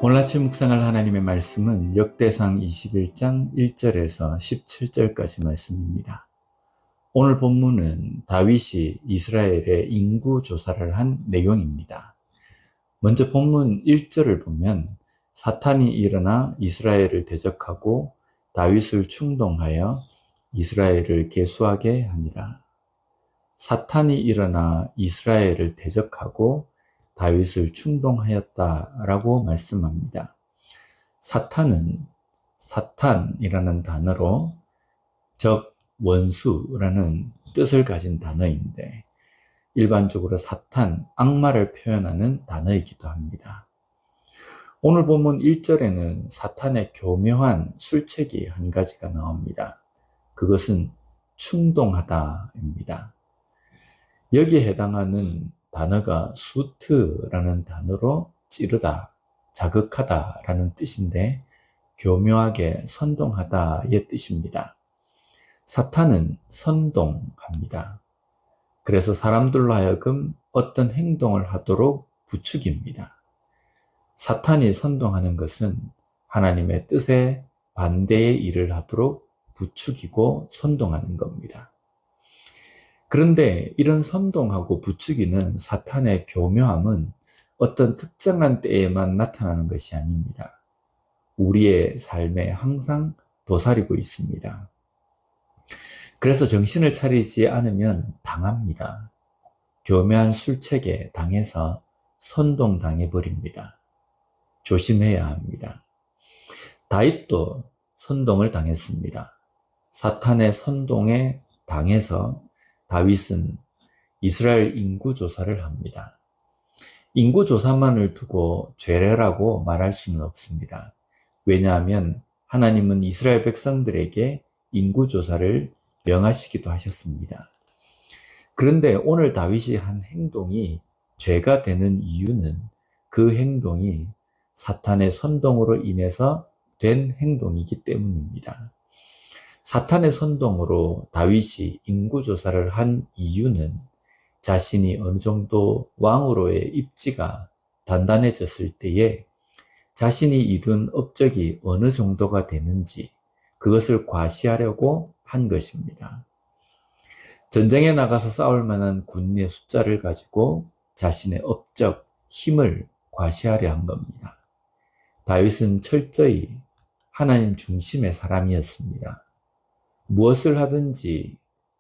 오늘 아침 묵상할 하나님의 말씀은 역대상 21장 1절에서 17절까지 말씀입니다. 오늘 본문은 다윗이 이스라엘의 인구 조사를 한 내용입니다. 먼저 본문 1절을 보면 사탄이 일어나 이스라엘을 대적하고 다윗을 충동하여 이스라엘을 계수하게 하니라. 사탄이 일어나 이스라엘을 대적하고 다윗을 충동하였다라고 말씀합니다. 사탄이라는 단어로 적, 원수라는 뜻을 가진 단어인데 일반적으로 사탄, 악마를 표현하는 단어이기도 합니다. 오늘 본문 1절에는 사탄의 교묘한 술책이 한 가지가 나옵니다. 그것은 충동하다입니다. 여기에 해당하는 단어가 수트라는 단어로 찌르다, 자극하다라는 뜻인데 교묘하게 선동하다의 뜻입니다. 사탄은 선동합니다. 그래서 사람들로 하여금 어떤 행동을 하도록 부추깁니다. 사탄이 선동하는 것은 하나님의 뜻에 반대의 일을 하도록 부추기고 선동하는 겁니다. 그런데 이런 선동하고 부추기는 사탄의 교묘함은 어떤 특정한 때에만 나타나는 것이 아닙니다. 우리의 삶에 항상 도사리고 있습니다. 그래서 정신을 차리지 않으면 당합니다. 교묘한 술책에 당해서 선동당해버립니다. 조심해야 합니다. 다윗도 선동을 당했습니다. 사탄의 선동에 당해서 다윗은 이스라엘 인구조사를 합니다. 인구조사만을 두고 죄례라고 말할 수는 없습니다. 왜냐하면 하나님은 이스라엘 백성들에게 인구조사를 명하시기도 하셨습니다. 그런데 오늘 다윗이 한 행동이 죄가 되는 이유는 그 행동이 사탄의 선동으로 인해서 된 행동이기 때문입니다. 사탄의 선동으로 다윗이 인구조사를 한 이유는 자신이 어느 정도 왕으로의 입지가 단단해졌을 때에 자신이 이룬 업적이 어느 정도가 되는지 그것을 과시하려고 한 것입니다. 전쟁에 나가서 싸울 만한 군인의 숫자를 가지고 자신의 업적, 힘을 과시하려 한 겁니다. 다윗은 철저히 하나님 중심의 사람이었습니다. 무엇을 하든지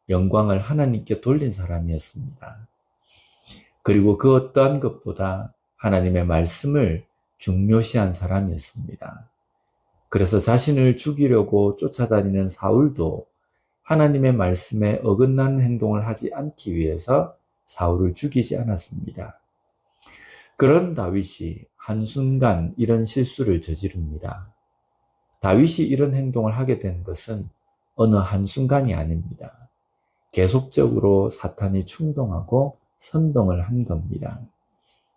영광을 하나님께 돌린 사람이었습니다. 그리고 그 어떠한 것보다 하나님의 말씀을 중요시한 사람이었습니다. 그래서 자신을 죽이려고 쫓아다니는 사울도 하나님의 말씀에 어긋나는 행동을 하지 않기 위해서 사울을 죽이지 않았습니다. 그런 다윗이 한순간 이런 실수를 저지릅니다. 다윗이 이런 행동을 하게 된 것은 어느 한순간이 아닙니다. 계속적으로 사탄이 충동하고 선동을 한 겁니다.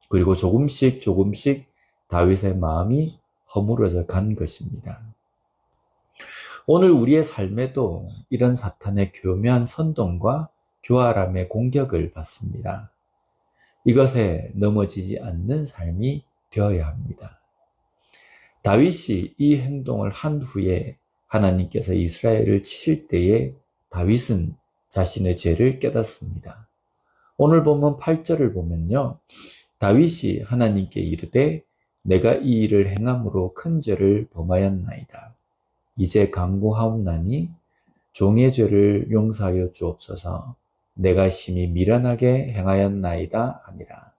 그리고 조금씩 다윗의 마음이 허물어져 간 것입니다. 오늘 우리의 삶에도 이런 사탄의 교묘한 선동과 교활함의 공격을 받습니다. 이것에 넘어지지 않는 삶이 되어야 합니다. 다윗이 이 행동을 한 후에 하나님께서 이스라엘을 치실 때에 다윗은 자신의 죄를 깨닫습니다. 오늘 본문 8절을 보면요. 다윗이 하나님께 이르되 내가 이 일을 행함으로 큰 죄를 범하였나이다. 이제 간구하옵나니 종의 죄를 용서하여 주옵소서. 내가 심히 미련하게 행하였나이다 하니라.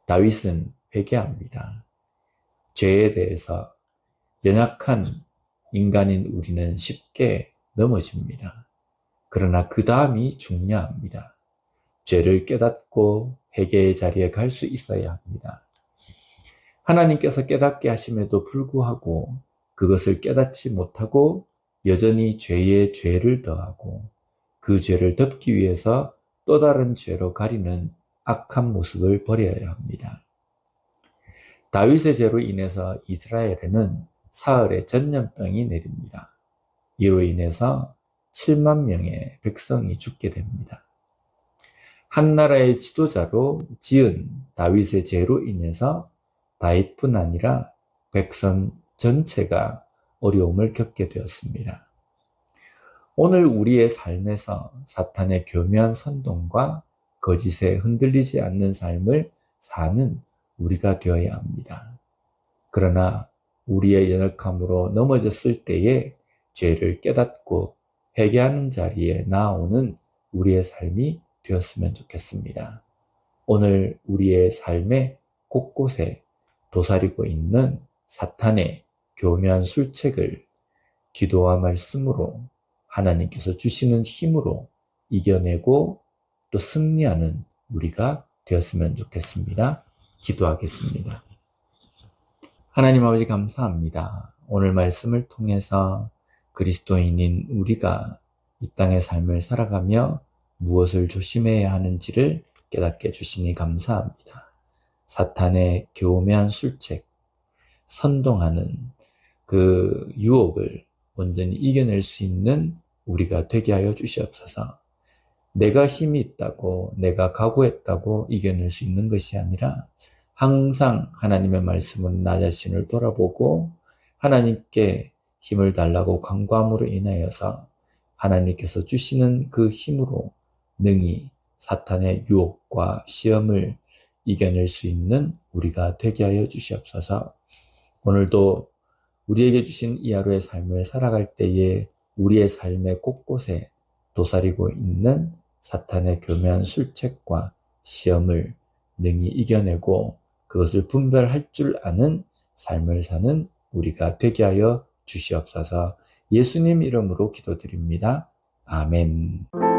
다윗은 회개합니다. 죄에 대해서 연약한 인간인 우리는 쉽게 넘어집니다. 그러나 그 다음이 중요합니다. 죄를 깨닫고 회개의 자리에 갈 수 있어야 합니다. 하나님께서 깨닫게 하심에도 불구하고 그것을 깨닫지 못하고 여전히 죄에 죄를 더하고 그 죄를 덮기 위해서 또 다른 죄로 가리는 악한 모습을 버려야 합니다. 다윗의 죄로 인해서 이스라엘에는 사흘의 전염병이 내립니다. 이로 인해서 7만 명의 백성이 죽게 됩니다. 한 나라의 지도자로 지은 다윗의 죄로 인해서 다윗뿐 아니라 백성 전체가 어려움을 겪게 되었습니다. 오늘 우리의 삶에서 사탄의 교묘한 선동과 거짓에 흔들리지 않는 삶을 사는 우리가 되어야 합니다. 그러나 우리의 연약함으로 넘어졌을 때에 죄를 깨닫고 회개하는 자리에 나아오는 우리의 삶이 되었으면 좋겠습니다. 오늘 우리의 삶의 곳곳에 도사리고 있는 사탄의 교묘한 술책을 기도와 말씀으로 하나님께서 주시는 힘으로 이겨내고 또 승리하는 우리가 되었으면 좋겠습니다. 기도하겠습니다. 하나님 아버지 감사합니다. 오늘 말씀을 통해서 그리스도인인 우리가 이 땅의 삶을 살아가며 무엇을 조심해야 하는지를 깨닫게 주시니 감사합니다. 사탄의 교묘한 술책, 선동하는 그 유혹을 온전히 이겨낼 수 있는 우리가 되게 하여 주시옵소서. 내가 힘이 있다고, 내가 각오했다고 이겨낼 수 있는 것이 아니라 항상 하나님의 말씀으로 나 자신을 돌아보고 하나님께 힘을 달라고 간구함으로 인하여서 하나님께서 주시는 그 힘으로 능히 사탄의 유혹과 시험을 이겨낼 수 있는 우리가 되게 하여 주시옵소서. 오늘도 우리에게 주신 이 하루의 삶을 살아갈 때에 우리의 삶의 곳곳에 도사리고 있는 사탄의 교묘한 술책과 시험을 능히 이겨내고 그것을 분별할 줄 아는 삶을 사는 우리가 되게 하여 주시옵소서. 예수님 이름으로 기도드립니다. 아멘.